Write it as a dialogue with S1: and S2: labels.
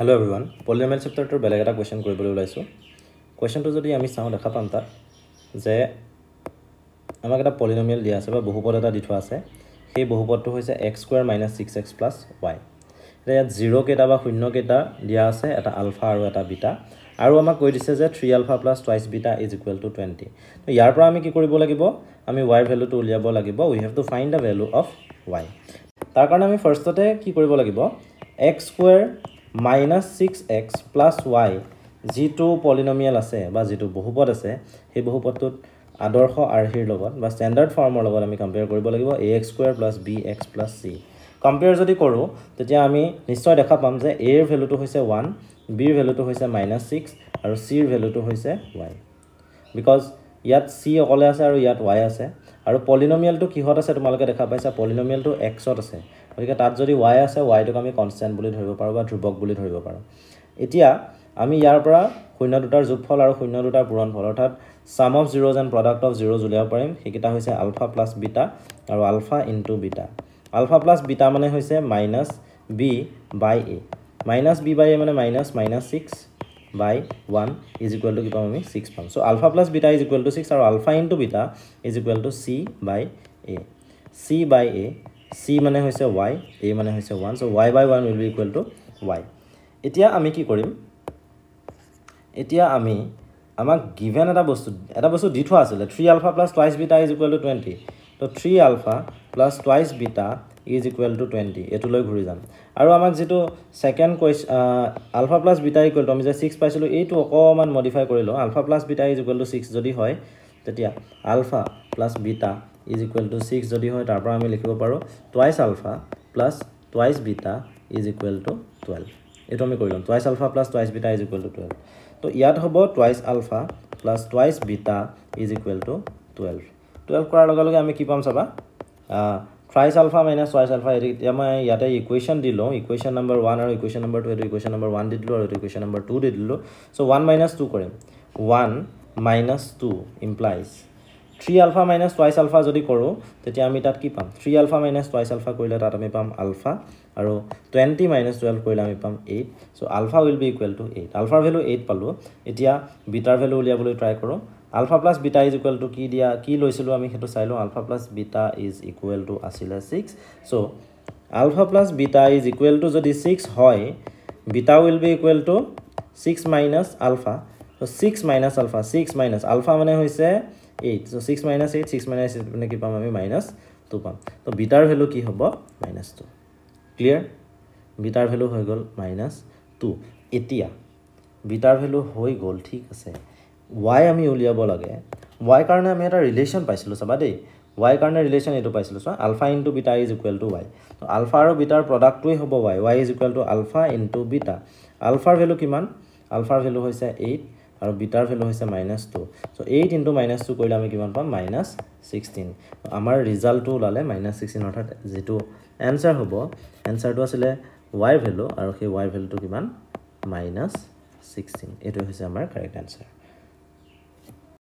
S1: Hello everyone, polynomial chapter to বেলেগ এটা question কৰিবলৈ ওলাইছো কোৱেশ্চনটো যদি আমি চাও দেখা পাম তাত যে আমাক এটা পলিনোমিয়াল দিয়া আছে বা বহুপদ এটা দি থোৱা আছে সেই বহুপদটো হৈছে x² - 6x + y এটা ইয়াত 0 কেটা বা 0 কেটা দিয়া আছে এটা আলফা আৰু এটা বিটা আৰু আমাক কৈ দিছে যে 3α + twice beta = 20 তো ইয়াৰ পৰা আমি কি কৰিব লাগিব আমি y ৰ ভ্যালুটো উলিয়াব লাগিব we have to find the value of y তাৰ কাৰণে আমি ফাৰ্ষ্টতে কি কৰিব লাগিব x² minus 6x plus y যিটো পলিনোমিয়াল আছে বা যিটো বহুপদ আছে সেই বহুপদটোত আদৰ্শ আৰ্হিৰ লগত বা স্ট্যান্ডাৰ্ড ফৰ্মৰ লগত আমি কম্পেয়াৰ কৰিব লাগিব ax² plus bx plus c compare যদি কৰো তেতিয়া আমি নিশ্চয় দেখা পাম যে a ৰ ভ্যালুটো হৈছে 1 b ৰ ভ্যালুটো হৈছে -6 আৰু c ৰ ভ্যালুটো হৈছে y because ইয়াত c অকলে আছে আৰু ইয়াত y আছে আৰু পলিনোমিয়ালটো কিহত আছে তোমালোকে দেখা পাইছা পলিনোমিয়ালটো x ত আছে গতিকে তাত যদি y আছে y টোক আমি কনস্ট্যান্ট বুলি ধৰিব পাৰো বা ধ্ৰুবক বুলি ধৰিব পাৰো এতিয়া আমি ইয়াৰ পৰা শূন্য দুটাৰ যোগফল আৰু শূন্য দুটাৰ পূৰণফল অৰ্থাৎ sum of zeros and product of zeros উলিয়াব পাৰিম হেকিটা হৈছে আলফা প্লাস বিটা আৰু alpha into beta alpha plus beta মানে হৈছে -b/a -b/a মানে -6 by 1 is equal to কি পাম আমি 6 পাম so alpha plus beta is equal to 6 আৰু alpha into beta is equal to c by a c মানে হৈছে y a মানে হৈছে 1 so y by 1 will be equal to y এতিয়া আমি কি কৰিম এতিয়া আমি আমাক given এটা বস্তু দি থোৱা আছে 3α plus twice beta is equal to 20 তো 3α plus twice beta is equal to 20 এটো লৈ ঘুৰি যাম আৰু আমাক যেটো second question alpha plus beta equal to আমি যে 6 পাইছিলো এইটো অকমান মডিফাই কৰিলো alpha plus beta is equal to 6 যদি হয় তেতিয়া alpha plus beta is equal to 6 যদি হয় তাৰ পৰা আমি লিখিব পাৰো twice alpha plus twice beta is equal to 12 এটো আমি কৰিলাম twice alpha plus twice beta is equal to 12 তো ইয়াত হ'ব twice alpha plus twice beta is equal to 12 কৰাৰ লগে লগে আমি কি পাম চাবা thrice alpha minus twice alpha এতিয়া মই ইয়াতে ইকুৱেচন দিলো ইকুৱেচন নম্বৰ 1 আৰু ইকুৱেচন নম্বৰ 2 এটো ইকুৱেচন নম্বৰ 1 দিলো আৰু ইকুৱেচন নম্বৰ 2 দিলো সো 1 minus 2 কৰিম 1 minus 2 implies 3 alpha minus twice alpha যদি কৰো তেতিয়া আমি তাত কি পাম 3 alpha minus twice alpha কৰিলে তাত আমি পাম alpha আৰু 20 minus 12 কৰিলে আমি পাম 8 so alpha will be equal to 8 alpha value 8 পালো এতিয়া বিটাৰ ভ্যালু উলিয়াবলৈ ট্ৰাই কৰো alpha plus beta is equal to কি দিয়া কি লৈছিলো আমি হেতু চাইলো alpha plus beta is equal to আসিলে 6 so alpha plus beta is equal to যদি 6 হয় beta will be equal to 6 minus alpha so 6 minus alpha 6 minus alpha মানে হৈছে 8 so 6 minus 8 6 minus 8 মানে কি পাম আমি -2 পাম তো বিটাৰ ভ্যালু কি হ'ব -2 ক্লিয়াৰ বিটাৰ ভ্যালু হৈ গল -2 এতিয়া বিটাৰ ভ্যালু হৈ গল ঠিক আছে y আমি উলিয়াব লাগে y কাৰণে আমি এটা ৰিলেচন পাইছিলো চাবা দেই y কাৰণে ৰিলেচন এটো পাইছিলো so alpha into beta is equal to y তো আলফা আৰু বিটাৰ প্ৰডাক্টটোই হ'ব y is equal to alpha into beta আলফাৰ ভ্যালু কিমান আলফাৰ ভ্যালু হৈছে 8 আৰু বিটাৰ ভ্যালু হৈছে -2 সো 8 ইনটু -2 কৰিলে আমি কিমান পাম -16 আমাৰ ৰিজাল্টটো ওলালে -16 অৰ্থাৎ যেটো आंसर হ'ব आंसरটো আছিল y ভ্যালু আৰু সেই y ভ্যালুটো কিমান -16 এটো হৈছে আমাৰ কাৰেক্ট आंसर